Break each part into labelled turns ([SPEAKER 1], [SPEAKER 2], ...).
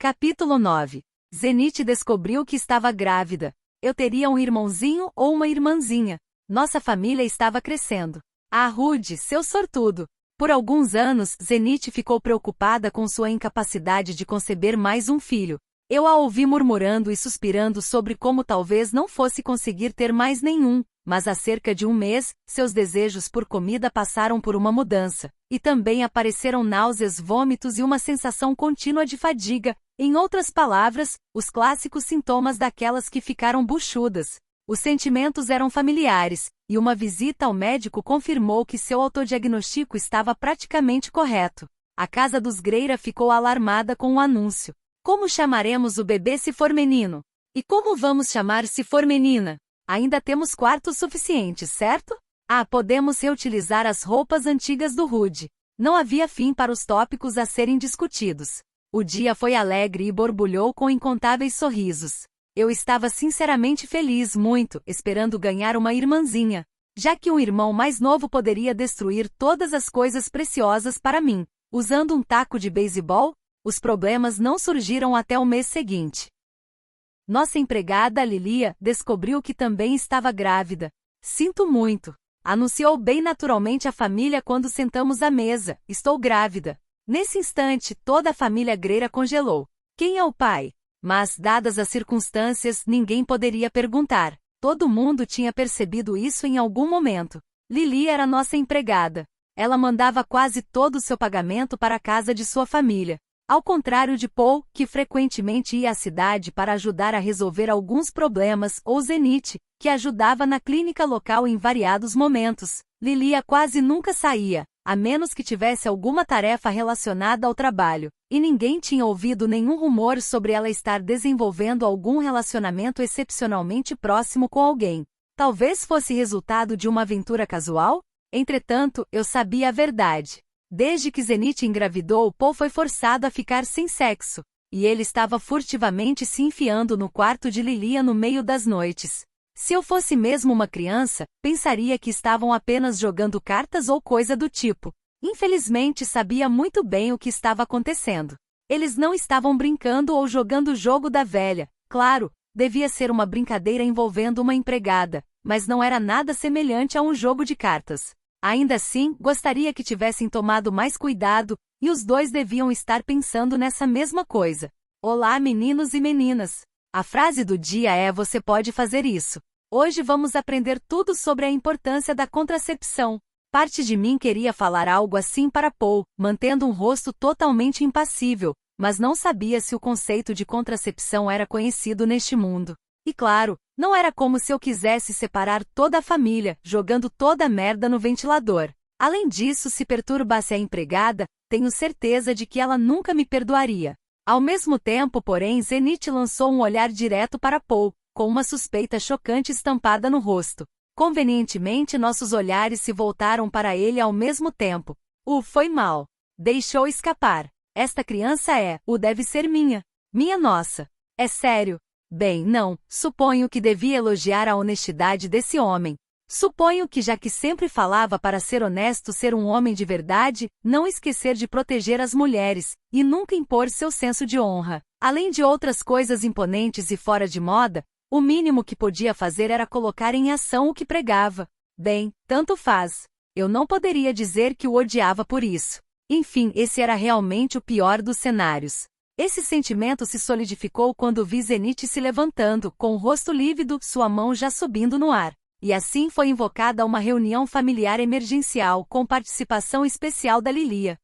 [SPEAKER 1] Capítulo 9. Zenith descobriu que estava grávida. Eu teria um irmãozinho ou uma irmãzinha. Nossa família estava crescendo. Ah, Rude, seu sortudo! Por alguns anos, Zenith ficou preocupada com sua incapacidade de conceber mais um filho. Eu a ouvi murmurando e suspirando sobre como talvez não fosse conseguir ter mais nenhum, mas há cerca de um mês, seus desejos por comida passaram por uma mudança, e também apareceram náuseas, vômitos e uma sensação contínua de fadiga, em outras palavras, os clássicos sintomas daquelas que ficaram buchudas. Os sentimentos eram familiares, e uma visita ao médico confirmou que seu autodiagnóstico estava praticamente correto. A casa dos Greira ficou alarmada com o anúncio. Como chamaremos o bebê se for menino? E como vamos chamar se for menina? Ainda temos quartos suficientes, certo? Ah, podemos reutilizar as roupas antigas do Rude. Não havia fim para os tópicos a serem discutidos. O dia foi alegre e borbulhou com incontáveis sorrisos. Eu estava sinceramente feliz, muito, esperando ganhar uma irmãzinha, já que um irmão mais novo poderia destruir todas as coisas preciosas para mim. Usando um taco de beisebol, os problemas não surgiram até o mês seguinte. Nossa empregada, Lilia, descobriu que também estava grávida. Sinto muito. Anunciou bem naturalmente à família quando sentamos à mesa. Estou grávida. Nesse instante, toda a família Greira congelou. Quem é o pai? Mas, dadas as circunstâncias, ninguém poderia perguntar. Todo mundo tinha percebido isso em algum momento. Lili era nossa empregada. Ela mandava quase todo o seu pagamento para a casa de sua família. Ao contrário de Paul, que frequentemente ia à cidade para ajudar a resolver alguns problemas, ou Zenith, que ajudava na clínica local em variados momentos, Lilia quase nunca saía, a menos que tivesse alguma tarefa relacionada ao trabalho, e ninguém tinha ouvido nenhum rumor sobre ela estar desenvolvendo algum relacionamento excepcionalmente próximo com alguém. Talvez fosse resultado de uma aventura casual? Entretanto, eu sabia a verdade. Desde que Zenith engravidou, Paul foi forçado a ficar sem sexo, e ele estava furtivamente se enfiando no quarto de Lilia no meio das noites. Se eu fosse mesmo uma criança, pensaria que estavam apenas jogando cartas ou coisa do tipo. Infelizmente, sabia muito bem o que estava acontecendo. Eles não estavam brincando ou jogando o jogo da velha. Claro, devia ser uma brincadeira envolvendo uma empregada, mas não era nada semelhante a um jogo de cartas. Ainda assim, gostaria que tivessem tomado mais cuidado, e os dois deviam estar pensando nessa mesma coisa. Olá, meninos e meninas! A frase do dia é: você pode fazer isso. Hoje vamos aprender tudo sobre a importância da contracepção. Parte de mim queria falar algo assim para Paul, mantendo um rosto totalmente impassível, mas não sabia se o conceito de contracepção era conhecido neste mundo. E claro, não era como se eu quisesse separar toda a família, jogando toda a merda no ventilador. Além disso, se perturbasse a empregada, tenho certeza de que ela nunca me perdoaria. Ao mesmo tempo, porém, Zenith lançou um olhar direto para Paul, com uma suspeita chocante estampada no rosto. Convenientemente, nossos olhares se voltaram para ele ao mesmo tempo. Foi mal. Deixou escapar. Esta criança deve ser minha. Minha nossa. É sério. Bem, não, suponho que devia elogiar a honestidade desse homem. Suponho que, já que sempre falava para ser honesto, ser um homem de verdade, não esquecer de proteger as mulheres, e nunca impor seu senso de honra. Além de outras coisas imponentes e fora de moda, o mínimo que podia fazer era colocar em ação o que pregava. Bem, tanto faz. Eu não poderia dizer que o odiava por isso. Enfim, esse era realmente o pior dos cenários. Esse sentimento se solidificou quando vi Zenith se levantando, com o rosto lívido, sua mão já subindo no ar. E assim foi invocada uma reunião familiar emergencial, com participação especial da Lilia.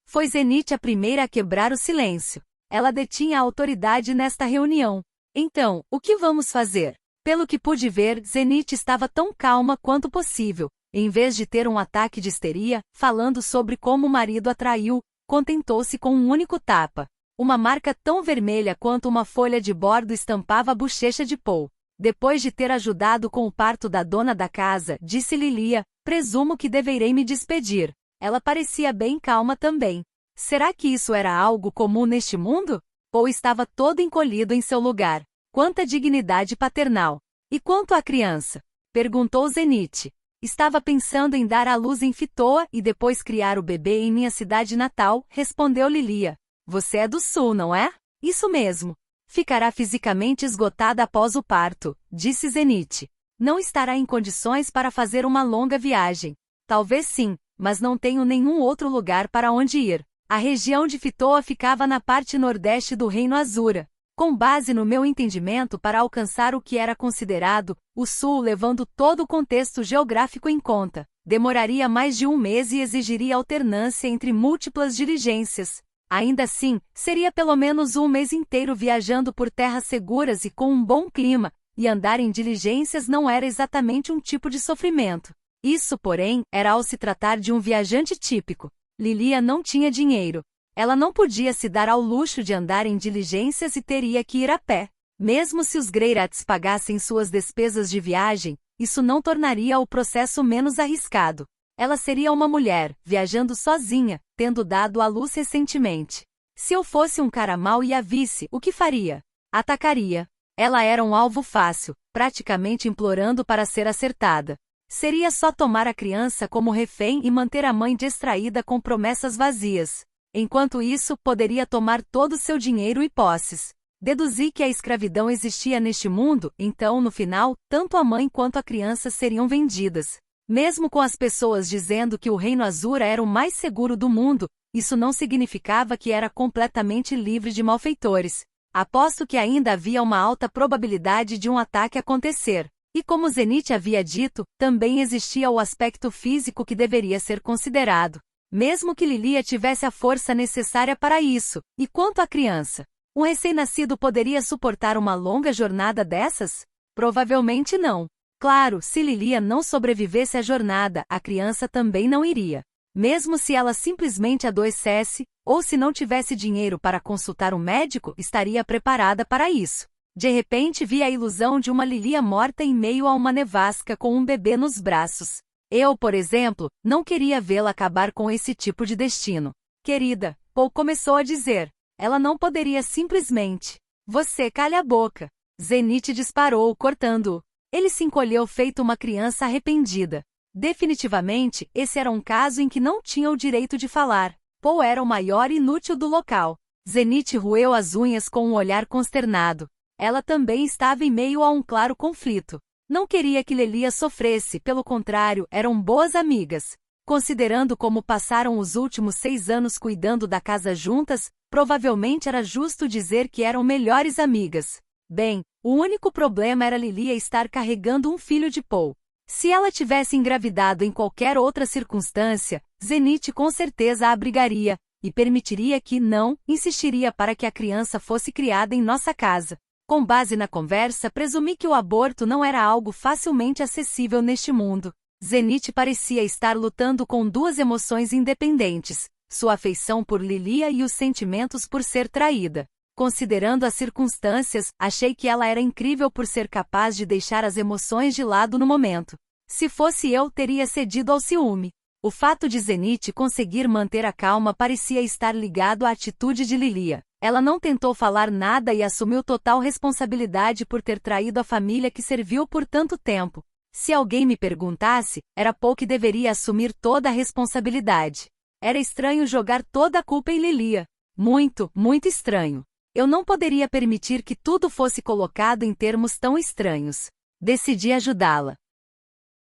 [SPEAKER 1] Foi Zenith a primeira a quebrar o silêncio. Ela detinha a autoridade nesta reunião. Então, o que vamos fazer? Pelo que pude ver, Zenith estava tão calma quanto possível. Em vez de ter um ataque de histeria, falando sobre como o marido a traiu, contentou-se com um único tapa. Uma marca tão vermelha quanto uma folha de bordo estampava a bochecha de Paul. Depois de ter ajudado com o parto da dona da casa, disse Lilia, presumo que deverei me despedir. Ela parecia bem calma também. Será que isso era algo comum neste mundo? Paul estava todo encolhido em seu lugar. Quanta dignidade paternal! E quanto à criança? Perguntou Zenith. Estava pensando em dar à luz em Fitoa e depois criar o bebê em minha cidade natal, respondeu Lilia. Você é do sul, não é? Isso mesmo. Ficará fisicamente esgotada após o parto, disse Zenith. Não estará em condições para fazer uma longa viagem. Talvez sim, mas não tenho nenhum outro lugar para onde ir. A região de Fitoa ficava na parte nordeste do Reino Azura. Com base no meu entendimento, para alcançar o que era considerado o sul, levando todo o contexto geográfico em conta, demoraria mais de um mês e exigiria alternância entre múltiplas diligências. Ainda assim, seria pelo menos um mês inteiro viajando por terras seguras e com um bom clima, e andar em diligências não era exatamente um tipo de sofrimento. Isso, porém, era ao se tratar de um viajante típico. Lilia não tinha dinheiro. Ela não podia se dar ao luxo de andar em diligências e teria que ir a pé. Mesmo se os Greyrats pagassem suas despesas de viagem, isso não tornaria o processo menos arriscado. Ela seria uma mulher, viajando sozinha, tendo dado à luz recentemente. Se eu fosse um cara mau e a visse, o que faria? Atacaria. Ela era um alvo fácil, praticamente implorando para ser acertada. Seria só tomar a criança como refém e manter a mãe distraída com promessas vazias. Enquanto isso, poderia tomar todo seu dinheiro e posses. Deduzi que a escravidão existia neste mundo, então, no final, tanto a mãe quanto a criança seriam vendidas. Mesmo com as pessoas dizendo que o Reino Azura era o mais seguro do mundo, isso não significava que era completamente livre de malfeitores. Aposto que ainda havia uma alta probabilidade de um ataque acontecer. E como Zenith havia dito, também existia o aspecto físico que deveria ser considerado. Mesmo que Lilia tivesse a força necessária para isso. E quanto à criança? Um recém-nascido poderia suportar uma longa jornada dessas? Provavelmente não. Claro, se Lilia não sobrevivesse à jornada, a criança também não iria. Mesmo se ela simplesmente adoecesse, ou se não tivesse dinheiro para consultar um médico, estaria preparada para isso. De repente vi a ilusão de uma Lilia morta em meio a uma nevasca com um bebê nos braços. Eu, por exemplo, não queria vê-la acabar com esse tipo de destino. Querida, Paul começou a dizer. Ela não poderia simplesmente. Você calha a boca. Zenith disparou, cortando-o. Ele se encolheu feito uma criança arrependida. Definitivamente, esse era um caso em que não tinha o direito de falar. Paul era o maior inútil do local. Zenith roeu as unhas com um olhar consternado. Ela também estava em meio a um claro conflito. Não queria que Lilia sofresse, pelo contrário, eram boas amigas. Considerando como passaram os últimos 6 anos cuidando da casa juntas, provavelmente era justo dizer que eram melhores amigas. Bem, o único problema era Lilia estar carregando um filho de Paul. Se ela tivesse engravidado em qualquer outra circunstância, Zenith com certeza a abrigaria, e permitiria que não, insistiria para que a criança fosse criada em nossa casa. Com base na conversa, presumi que o aborto não era algo facilmente acessível neste mundo. Zenith parecia estar lutando com duas emoções independentes, sua afeição por Lilia e os sentimentos por ser traída. Considerando as circunstâncias, achei que ela era incrível por ser capaz de deixar as emoções de lado no momento. Se fosse eu, teria cedido ao ciúme. O fato de Zenith conseguir manter a calma parecia estar ligado à atitude de Lilia. Ela não tentou falar nada e assumiu total responsabilidade por ter traído a família que serviu por tanto tempo. Se alguém me perguntasse, era Paul que deveria assumir toda a responsabilidade. Era estranho jogar toda a culpa em Lilia. Muito, muito estranho. Eu não poderia permitir que tudo fosse colocado em termos tão estranhos. Decidi ajudá-la.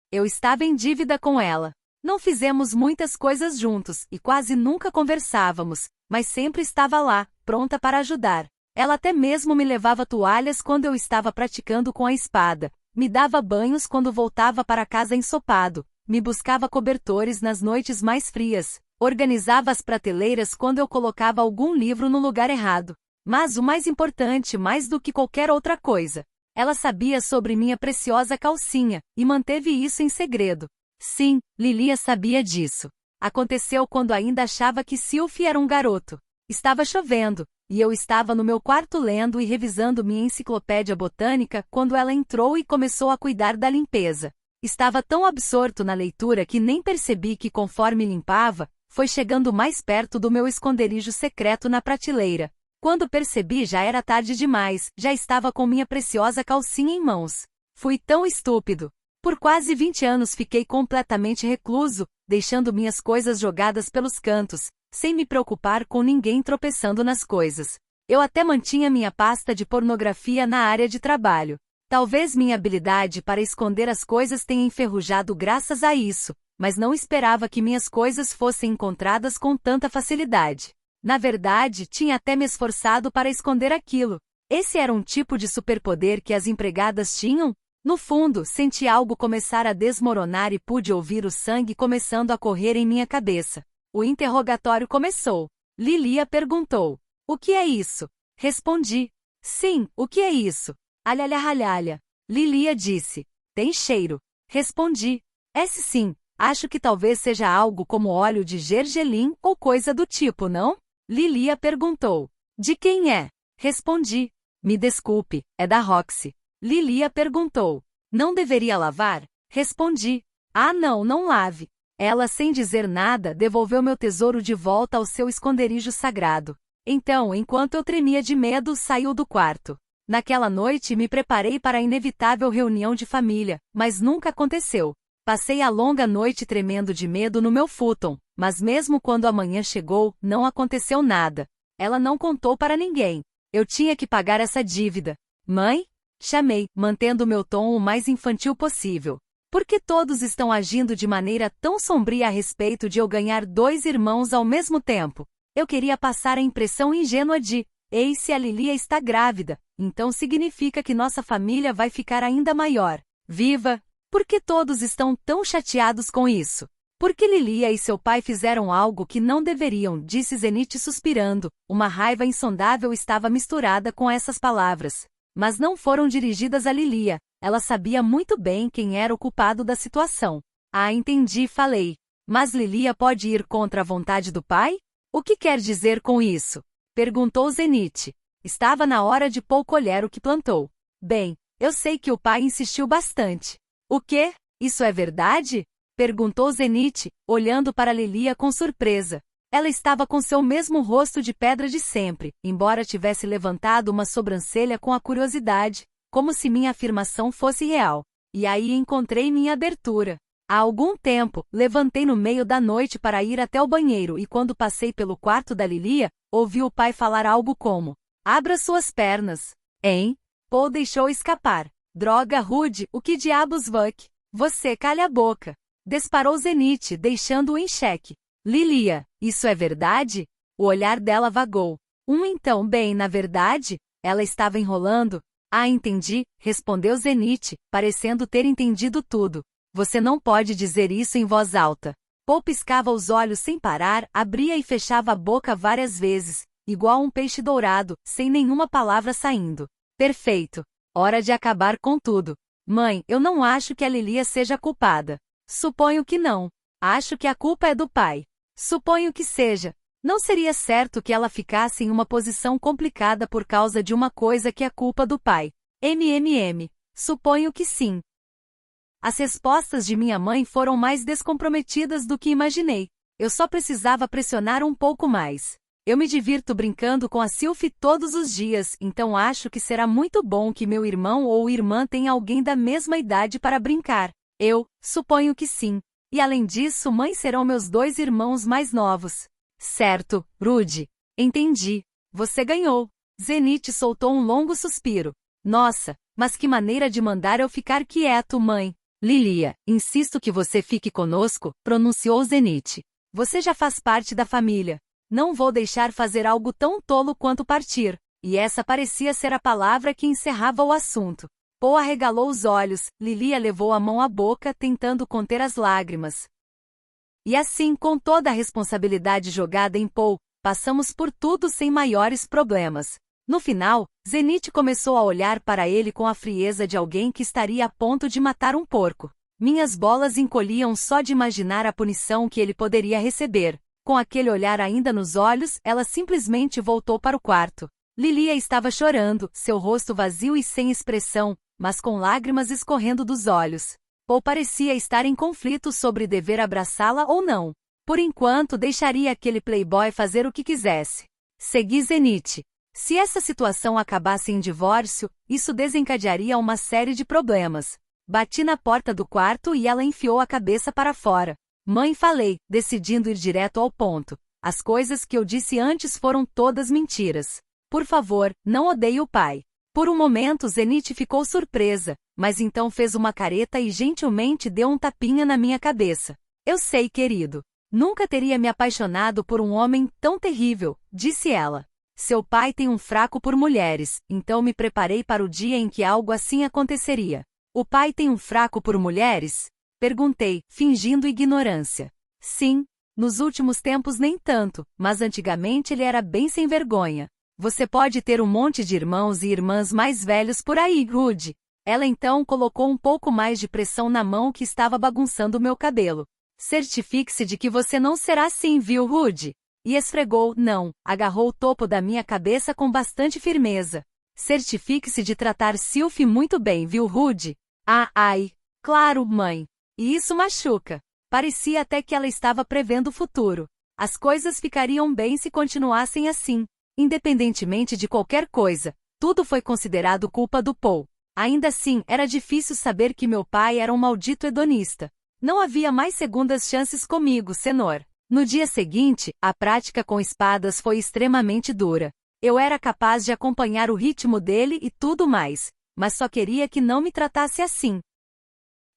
[SPEAKER 1] Eu estava em dívida com ela. Não fizemos muitas coisas juntos e quase nunca conversávamos, mas sempre estava lá, pronta para ajudar. Ela até mesmo me levava toalhas quando eu estava praticando com a espada, me dava banhos quando voltava para casa ensopado, me buscava cobertores nas noites mais frias, organizava as prateleiras quando eu colocava algum livro no lugar errado. Mas o mais importante, mais do que qualquer outra coisa, ela sabia sobre minha preciosa calcinha, e manteve isso em segredo. Sim, Lilia sabia disso. Aconteceu quando ainda achava que Sylphie era um garoto. Estava chovendo, e eu estava no meu quarto lendo e revisando minha enciclopédia botânica quando ela entrou e começou a cuidar da limpeza. Estava tão absorto na leitura que nem percebi que conforme limpava, foi chegando mais perto do meu esconderijo secreto na prateleira. Quando percebi já era tarde demais, já estava com minha preciosa calcinha em mãos. Fui tão estúpido. Por quase 20 anos fiquei completamente recluso, deixando minhas coisas jogadas pelos cantos, sem me preocupar com ninguém tropeçando nas coisas. Eu até mantinha minha pasta de pornografia na área de trabalho. Talvez minha habilidade para esconder as coisas tenha enferrujado graças a isso, mas não esperava que minhas coisas fossem encontradas com tanta facilidade. Na verdade, tinha até me esforçado para esconder aquilo. Esse era um tipo de superpoder que as empregadas tinham? No fundo, senti algo começar a desmoronar e pude ouvir o sangue começando a correr em minha cabeça. O interrogatório começou. Lilia perguntou: "O que é isso?" Respondi: "Sim, o que é isso?" "Alhalhalhalha." Lilia disse: "Tem cheiro." Respondi: "Esse sim, acho que talvez seja algo como óleo de gergelim ou coisa do tipo, não?" Lilia perguntou: "De quem é?" Respondi: "Me desculpe, é da Roxy." Lilia perguntou: "Não deveria lavar?" Respondi: "Ah não, não lave." Ela, sem dizer nada, devolveu meu tesouro de volta ao seu esconderijo sagrado. Então, enquanto eu tremia de medo, saiu do quarto. Naquela noite me preparei para a inevitável reunião de família, mas nunca aconteceu. Passei a longa noite tremendo de medo no meu futon, mas mesmo quando a manhã chegou, não aconteceu nada. Ela não contou para ninguém. Eu tinha que pagar essa dívida. "Mãe?" Chamei, mantendo meu tom o mais infantil possível. "Por que todos estão agindo de maneira tão sombria a respeito de eu ganhar 2 irmãos ao mesmo tempo?" Eu queria passar a impressão ingênua de: "Ei, se a Lilia está grávida, então significa que nossa família vai ficar ainda maior. Viva! Por que todos estão tão chateados com isso? Por que Lilia e seu pai fizeram algo que não deveriam?" disse Zenith suspirando. Uma raiva insondável estava misturada com essas palavras. Mas não foram dirigidas a Lilia. Ela sabia muito bem quem era o culpado da situação. "Ah, entendi", falei. "Mas Lilia pode ir contra a vontade do pai? O que quer dizer com isso?" perguntou Zenith. Estava na hora de Paul colher o que plantou. "Bem, eu sei que o pai insistiu bastante." "O quê? Isso é verdade?" perguntou Zenith, olhando para Lilia com surpresa. Ela estava com seu mesmo rosto de pedra de sempre, embora tivesse levantado uma sobrancelha com a curiosidade, como se minha afirmação fosse real. E aí encontrei minha abertura. Há algum tempo, levantei no meio da noite para ir até o banheiro e quando passei pelo quarto da Lilia, ouvi o pai falar algo como: "Abra suas pernas." "Hein?" Paul deixou escapar. "Droga, Rude, o que diabos Vuck? Você calha a boca." Disparou Zenith, deixando-o em xeque. "Lilia, isso é verdade?" O olhar dela vagou. Então, bem, na verdade, ela estava enrolando." "Ah, entendi", respondeu Zenith, parecendo ter entendido tudo. "Você não pode dizer isso em voz alta." Paul piscava os olhos sem parar, abria e fechava a boca várias vezes, igual um peixe dourado, sem nenhuma palavra saindo. "Perfeito. Hora de acabar com tudo." "Mãe, eu não acho que a Lilia seja culpada." "Suponho que não. Acho que a culpa é do pai." "Suponho que seja. Não seria certo que ela ficasse em uma posição complicada por causa de uma coisa que é culpa do pai." Suponho que sim." As respostas de minha mãe foram mais descomprometidas do que imaginei. Eu só precisava pressionar um pouco mais. "Eu me divirto brincando com a Sylvie todos os dias, então acho que será muito bom que meu irmão ou irmã tenha alguém da mesma idade para brincar." Suponho que sim. "E além disso, mãe, serão meus 2 irmãos mais novos." "Certo, Rude. Entendi. Você ganhou." Zenith soltou um longo suspiro. "Nossa, mas que maneira de mandar eu ficar quieto, mãe." "Lilia, insisto que você fique conosco", pronunciou Zenith. "Você já faz parte da família. Não vou deixar fazer algo tão tolo quanto partir." E essa parecia ser a palavra que encerrava o assunto. Paul arregalou os olhos, Lilia levou a mão à boca tentando conter as lágrimas. E assim, com toda a responsabilidade jogada em Paul, passamos por tudo sem maiores problemas. No final, Zenith começou a olhar para ele com a frieza de alguém que estaria a ponto de matar um porco. Minhas bolas encolhiam só de imaginar a punição que ele poderia receber. Com aquele olhar ainda nos olhos, ela simplesmente voltou para o quarto. Lilia estava chorando, seu rosto vazio e sem expressão, mas com lágrimas escorrendo dos olhos. Paul parecia estar em conflito sobre dever abraçá-la ou não. Por enquanto, deixaria aquele playboy fazer o que quisesse. Segui Zenith. Se essa situação acabasse em divórcio, isso desencadearia uma série de problemas. Bati na porta do quarto e ela enfiou a cabeça para fora. "Mãe", falei, decidindo ir direto ao ponto. As coisas que eu disse antes foram todas mentiras. Por favor, não odeie o pai. Por um momento Zenith ficou surpresa, mas então fez uma careta e gentilmente deu um tapinha na minha cabeça. Eu sei, querido. Nunca teria me apaixonado por um homem tão terrível, disse ela. Seu pai tem um fraco por mulheres, então me preparei para o dia em que algo assim aconteceria. O pai tem um fraco por mulheres? Perguntei, fingindo ignorância. Sim, nos últimos tempos nem tanto, mas antigamente ele era bem sem vergonha. Você pode ter um monte de irmãos e irmãs mais velhos por aí, Rudy. Ela então colocou um pouco mais de pressão na mão que estava bagunçando o meu cabelo. Certifique-se de que você não será assim, viu, Rudy? E esfregou, não, agarrou o topo da minha cabeça com bastante firmeza. Certifique-se de tratar Sylvie muito bem, viu, Rudy? Ah, ai. Claro, mãe. E isso machuca. Parecia até que ela estava prevendo o futuro. As coisas ficariam bem se continuassem assim. Independentemente de qualquer coisa, tudo foi considerado culpa do Paul. Ainda assim, era difícil saber que meu pai era um maldito hedonista. Não havia mais segundas chances comigo, Senhor. No dia seguinte, a prática com espadas foi extremamente dura. Eu era capaz de acompanhar o ritmo dele e tudo mais, mas só queria que não me tratasse assim.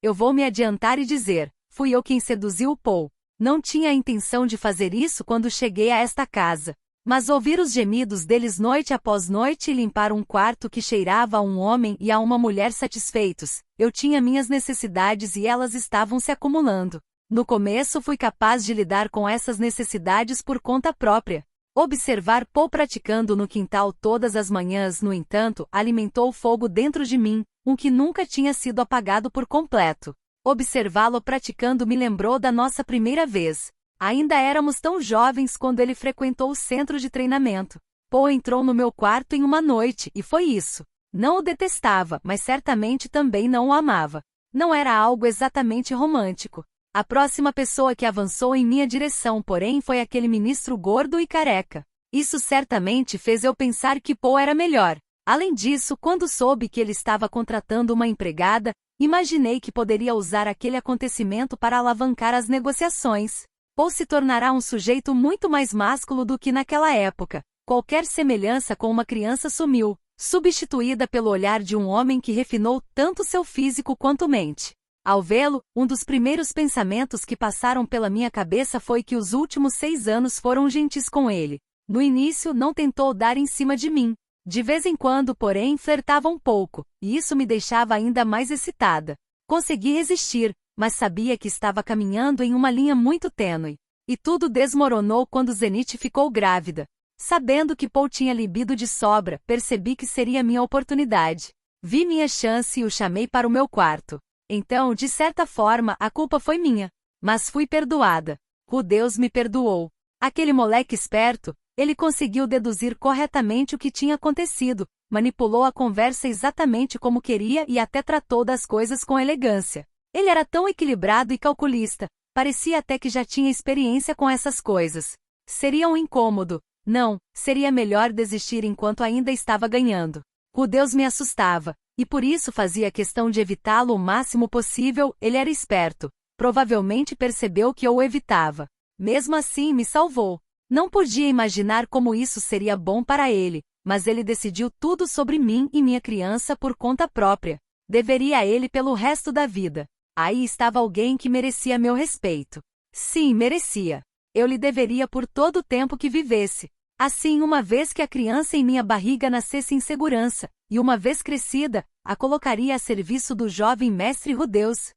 [SPEAKER 1] Eu vou me adiantar e dizer, fui eu quem seduziu o Paul. Não tinha a intenção de fazer isso quando cheguei a esta casa. Mas ouvir os gemidos deles noite após noite e limpar um quarto que cheirava a um homem e a uma mulher satisfeitos, eu tinha minhas necessidades e elas estavam se acumulando. No começo fui capaz de lidar com essas necessidades por conta própria. Observar Paul praticando no quintal todas as manhãs, no entanto, alimentou fogo dentro de mim, um que nunca tinha sido apagado por completo. Observá-lo praticando me lembrou da nossa primeira vez. Ainda éramos tão jovens quando ele frequentou o centro de treinamento. Paul entrou no meu quarto em uma noite, e foi isso. Não o detestava, mas certamente também não o amava. Não era algo exatamente romântico. A próxima pessoa que avançou em minha direção, porém, foi aquele ministro gordo e careca. Isso certamente fez eu pensar que Paul era melhor. Além disso, quando soube que ele estava contratando uma empregada, imaginei que poderia usar aquele acontecimento para alavancar as negociações. Paul se tornará um sujeito muito mais másculo do que naquela época. Qualquer semelhança com uma criança sumiu, substituída pelo olhar de um homem que refinou tanto seu físico quanto mente. Ao vê-lo, um dos primeiros pensamentos que passaram pela minha cabeça foi que os últimos 6 anos foram gentis com ele. No início, não tentou dar em cima de mim. De vez em quando, porém, flertava um pouco, e isso me deixava ainda mais excitada. Consegui resistir, mas sabia que estava caminhando em uma linha muito tênue. E tudo desmoronou quando Zenith ficou grávida. Sabendo que Paul tinha libido de sobra, percebi que seria minha oportunidade. Vi minha chance e o chamei para o meu quarto. Então, de certa forma, a culpa foi minha. Mas fui perdoada. O Deus me perdoou. Aquele moleque esperto, ele conseguiu deduzir corretamente o que tinha acontecido, manipulou a conversa exatamente como queria e até tratou das coisas com elegância. Ele era tão equilibrado e calculista, parecia até que já tinha experiência com essas coisas. Seria um incômodo. Não, seria melhor desistir enquanto ainda estava ganhando. O Deus me assustava, e por isso fazia questão de evitá-lo o máximo possível. Ele era esperto. Provavelmente percebeu que eu o evitava. Mesmo assim, me salvou. Não podia imaginar como isso seria bom para ele, mas ele decidiu tudo sobre mim e minha criança por conta própria. Deveria a ele pelo resto da vida. Aí estava alguém que merecia meu respeito. Sim, merecia. Eu lhe deveria por todo o tempo que vivesse. Assim, uma vez que a criança em minha barriga nascesse em segurança, e uma vez crescida, a colocaria a serviço do jovem mestre Rudeus.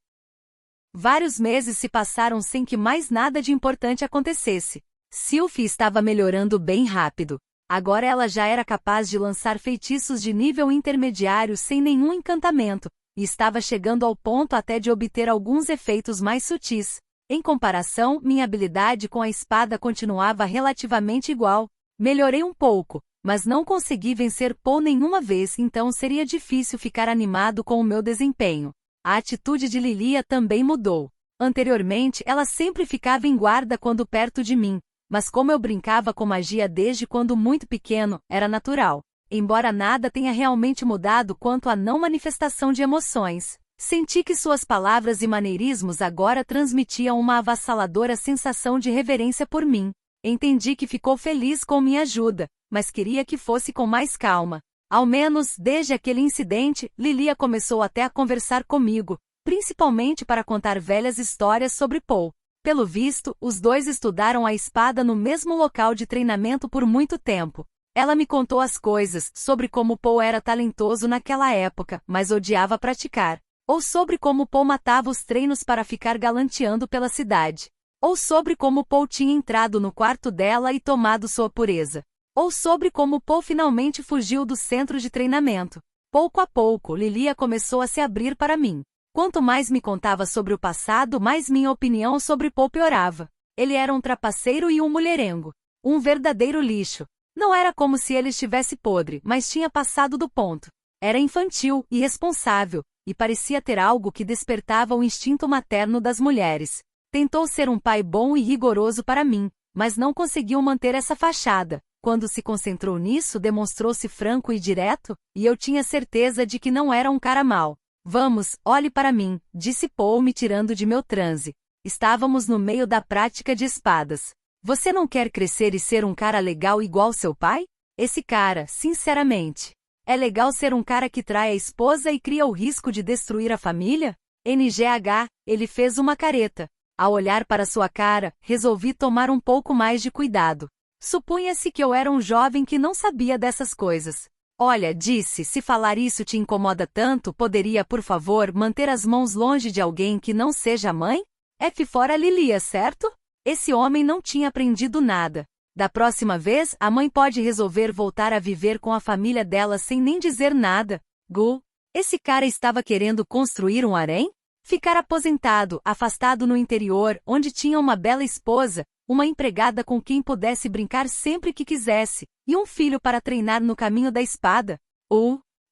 [SPEAKER 1] Vários meses se passaram sem que mais nada de importante acontecesse. Sylvie estava melhorando bem rápido. Agora ela já era capaz de lançar feitiços de nível intermediário sem nenhum encantamento, e estava chegando ao ponto até de obter alguns efeitos mais sutis. Em comparação, minha habilidade com a espada continuava relativamente igual. Melhorei um pouco, mas não consegui vencer Paul nenhuma vez, então seria difícil ficar animado com o meu desempenho. A atitude de Lilia também mudou. Anteriormente, ela sempre ficava em guarda quando perto de mim, mas como eu brincava com magia desde quando muito pequeno, era natural. Embora nada tenha realmente mudado quanto à não manifestação de emoções, senti que suas palavras e maneirismos agora transmitiam uma avassaladora sensação de reverência por mim. Entendi que ficou feliz com minha ajuda, mas queria que fosse com mais calma. Ao menos, desde aquele incidente, Lilia começou até a conversar comigo, principalmente para contar velhas histórias sobre Paul. Pelo visto, os dois estudaram a espada no mesmo local de treinamento por muito tempo. Ela me contou as coisas sobre como Paul era talentoso naquela época, mas odiava praticar. Ou sobre como Paul matava os treinos para ficar galanteando pela cidade. Ou sobre como Paul tinha entrado no quarto dela e tomado sua pureza. Ou sobre como Paul finalmente fugiu do centro de treinamento. Pouco a pouco, Lilia começou a se abrir para mim. Quanto mais me contava sobre o passado, mais minha opinião sobre Paul piorava. Ele era um trapaceiro e um mulherengo. Um verdadeiro lixo. Não era como se ele estivesse podre, mas tinha passado do ponto. Era infantil, irresponsável, e parecia ter algo que despertava o instinto materno das mulheres. Tentou ser um pai bom e rigoroso para mim, mas não conseguiu manter essa fachada. Quando se concentrou nisso, demonstrou-se franco e direto, e eu tinha certeza de que não era um cara mau. Vamos, olhe para mim, disse Paul me tirando de meu transe. Estávamos no meio da prática de espadas. Você não quer crescer e ser um cara legal igual seu pai? Esse cara, sinceramente. É legal ser um cara que trai a esposa e cria o risco de destruir a família? NGH, ele fez uma careta. Ao olhar para sua cara, resolvi tomar um pouco mais de cuidado. Supunha-se que eu era um jovem que não sabia dessas coisas. Olha, disse, se falar isso te incomoda tanto, poderia, por favor, manter as mãos longe de alguém que não seja a mãe? F fora Lilia, certo? Esse homem não tinha aprendido nada. Da próxima vez, a mãe pode resolver voltar a viver com a família dela sem nem dizer nada. Gu, esse cara estava querendo construir um harém? Ficar aposentado, afastado no interior, onde tinha uma bela esposa, uma empregada com quem pudesse brincar sempre que quisesse, e um filho para treinar no caminho da espada.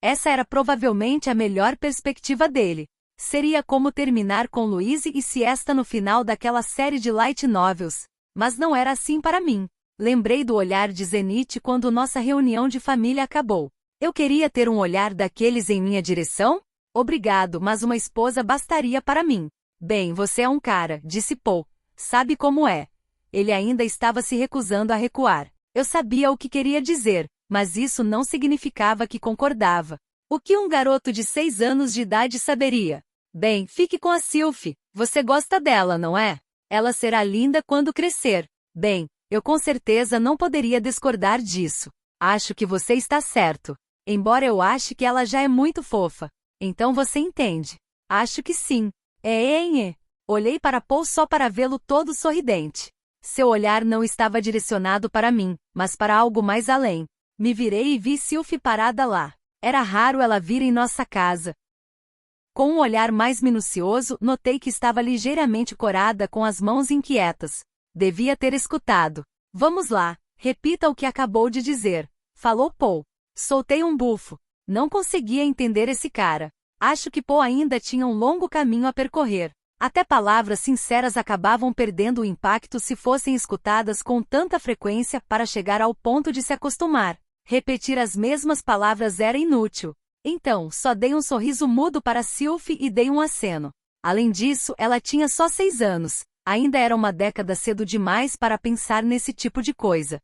[SPEAKER 1] Essa era provavelmente a melhor perspectiva dele. Seria como terminar com Louise e Siesta no final daquela série de light novels. Mas não era assim para mim. Lembrei do olhar de Zenith quando nossa reunião de família acabou. Eu queria ter um olhar daqueles em minha direção? Obrigado, mas uma esposa bastaria para mim. Bem, você é um cara, disse Paul. Sabe como é. Ele ainda estava se recusando a recuar. Eu sabia o que queria dizer, mas isso não significava que concordava. O que um garoto de 6 anos de idade saberia? Bem, fique com a Sylphie. Você gosta dela, não é? Ela será linda quando crescer. Bem, eu com certeza não poderia discordar disso. Acho que você está certo. Embora eu ache que ela já é muito fofa. Então você entende. Acho que sim. Olhei para Paul só para vê-lo todo sorridente. Seu olhar não estava direcionado para mim, mas para algo mais além. Me virei e vi Sylphie parada lá. Era raro ela vir em nossa casa. Com um olhar mais minucioso, notei que estava ligeiramente corada com as mãos inquietas. Devia ter escutado. Vamos lá, repita o que acabou de dizer. Falou Paul. Soltei um bufo. Não conseguia entender esse cara. Acho que Paul ainda tinha um longo caminho a percorrer. Até palavras sinceras acabavam perdendo o impacto se fossem escutadas com tanta frequência para chegar ao ponto de se acostumar. Repetir as mesmas palavras era inútil. Então, só dei um sorriso mudo para Sylphie e dei um aceno. Além disso, ela tinha só 6 anos. Ainda era uma década cedo demais para pensar nesse tipo de coisa.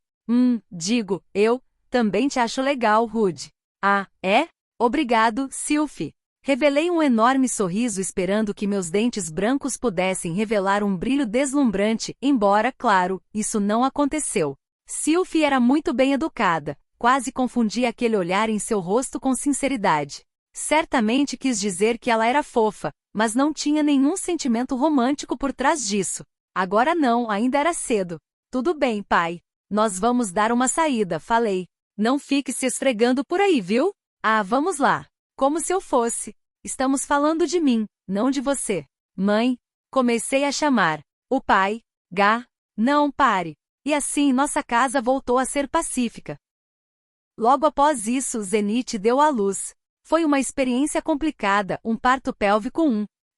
[SPEAKER 1] Eu também te acho legal, Rude. Ah, é? Obrigado, Sylphie. Revelei um enorme sorriso esperando que meus dentes brancos pudessem revelar um brilho deslumbrante, embora, claro, isso não aconteceu. Sylphie era muito bem educada, quase confundi aquele olhar em seu rosto com sinceridade. Certamente quis dizer que ela era fofa, mas não tinha nenhum sentimento romântico por trás disso. Agora não, ainda era cedo. Tudo bem, pai. Nós vamos dar uma saída, falei. Não fique se esfregando por aí, viu? Ah, vamos lá. Como se eu fosse. Estamos falando de mim, não de você. Mãe, comecei a chamar. O pai, não pare. E assim nossa casa voltou a ser pacífica. Logo após isso, Zenith deu à luz. Foi uma experiência complicada, um parto pélvico.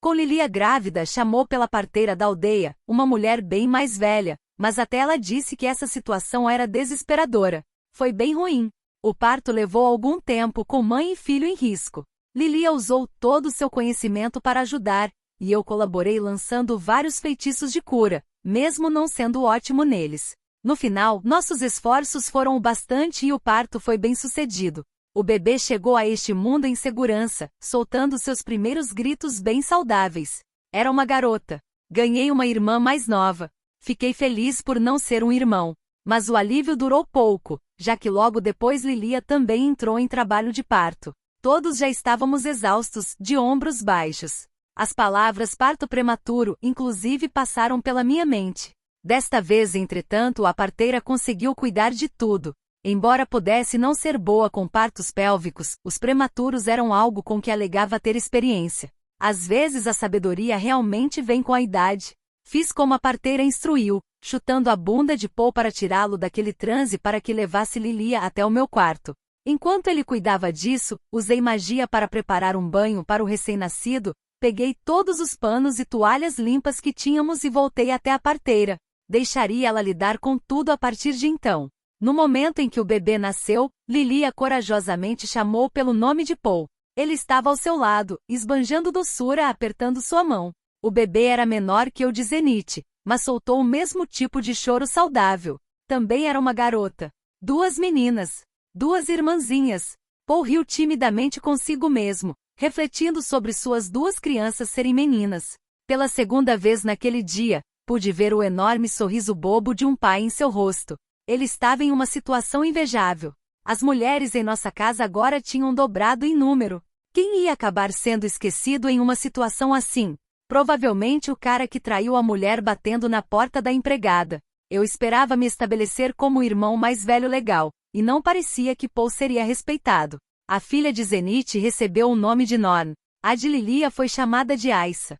[SPEAKER 1] Com Lilia grávida, chamou pela parteira da aldeia, uma mulher bem mais velha, mas até ela disse que essa situação era desesperadora. Foi bem ruim. O parto levou algum tempo com mãe e filho em risco. Lilia usou todo o seu conhecimento para ajudar, e eu colaborei lançando vários feitiços de cura, mesmo não sendo ótimo neles. No final, nossos esforços foram o bastante e o parto foi bem sucedido. O bebê chegou a este mundo em segurança, soltando seus primeiros gritos bem saudáveis. Era uma garota. Ganhei uma irmã mais nova. Fiquei feliz por não ser um irmão. Mas o alívio durou pouco, já que logo depois Lilia também entrou em trabalho de parto. Todos já estávamos exaustos, de ombros baixos. As palavras parto prematuro, inclusive, passaram pela minha mente. Desta vez, entretanto, a parteira conseguiu cuidar de tudo. Embora pudesse não ser boa com partos pélvicos, os prematuros eram algo com que alegava ter experiência. Às vezes a sabedoria realmente vem com a idade. Fiz como a parteira instruiu, chutando a bunda de Paul para tirá-lo daquele transe para que levasse Lilia até o meu quarto. Enquanto ele cuidava disso, usei magia para preparar um banho para o recém-nascido, peguei todos os panos e toalhas limpas que tínhamos e voltei até a parteira. Deixaria ela lidar com tudo a partir de então. No momento em que o bebê nasceu, Lilia corajosamente chamou pelo nome de Paul. Ele estava ao seu lado, esbanjando doçura, apertando sua mão. O bebê era menor que o de Zenith, mas soltou o mesmo tipo de choro saudável. Também era uma garota. 2 meninas. 2 irmãzinhas. Paul riu timidamente consigo mesmo, refletindo sobre suas 2 crianças serem meninas. Pela segunda vez naquele dia, pude ver o enorme sorriso bobo de um pai em seu rosto. Ele estava em uma situação invejável. As mulheres em nossa casa agora tinham dobrado em número. Quem ia acabar sendo esquecido em uma situação assim? Provavelmente o cara que traiu a mulher batendo na porta da empregada. Eu esperava me estabelecer como o irmão mais velho legal, e não parecia que Paul seria respeitado. A filha de Zenith recebeu o nome de Norn. A de Lilia foi chamada de Aissa.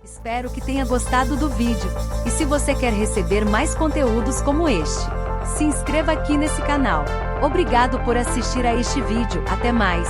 [SPEAKER 1] Espero que tenha gostado do vídeo, e se você quer receber mais conteúdos como este, se inscreva aqui nesse canal. Obrigado por assistir a este vídeo, até mais!